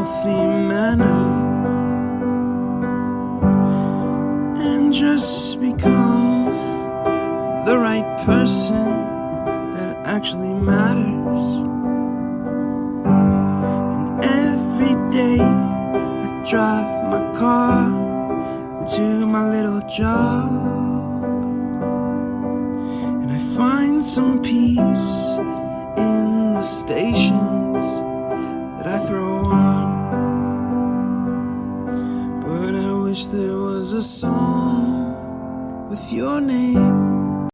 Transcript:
healthy manner and just become the right person that actually matters. And every day I drive my car to my little job, and I find some peace in the stations that I throw on. But I wish there was a song with your name